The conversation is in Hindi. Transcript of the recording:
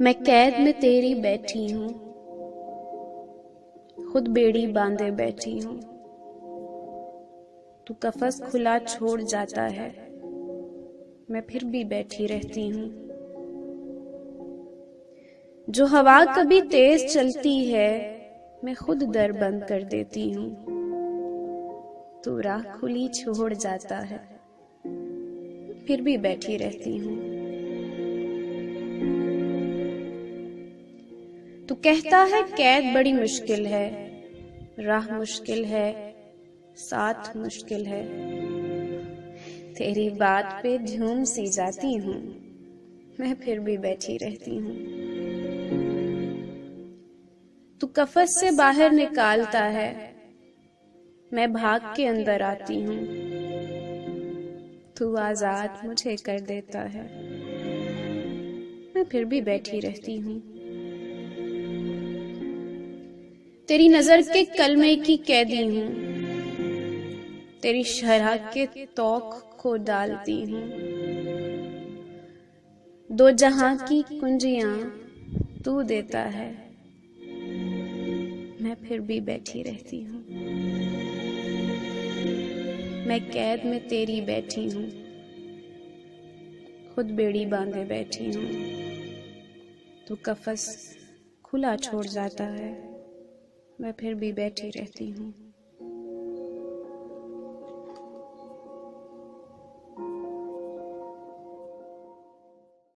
मैं कैद में तेरी बैठी हूँ, खुद बेड़ी बांधे बैठी हूँ। तू कफस खुला छोड़ जाता है, मैं फिर भी बैठी रहती हूँ। जो हवा कभी तेज चलती है, मैं खुद दर बंद कर देती हूँ। तू राह खुली छोड़ जाता है, फिर भी बैठी रहती हूँ। तू कहता है कैद बड़ी मुश्किल है, राह मुश्किल है, साथ मुश्किल है। तेरी बात पे झूम सी जाती हूँ, मैं फिर भी बैठी रहती हूँ। तू कफस से बाहर निकालता है, मैं भाग के अंदर आती हूँ। तू आजाद मुझे कर देता है, मैं फिर भी बैठी रहती हूँ। तेरी नजर के कलमे की कैदी हूँ, तेरी शरह के तौक को डालती हूँ। दो जहां की कुंजियां तू देता है, मैं फिर भी बैठी रहती हूँ। मैं कैद में तेरी बैठी हूँ, खुद बेड़ी बांधे बैठी हूँ। तू कफस खुला छोड़ जाता है, मैं फिर भी बैठी रहती हूँ।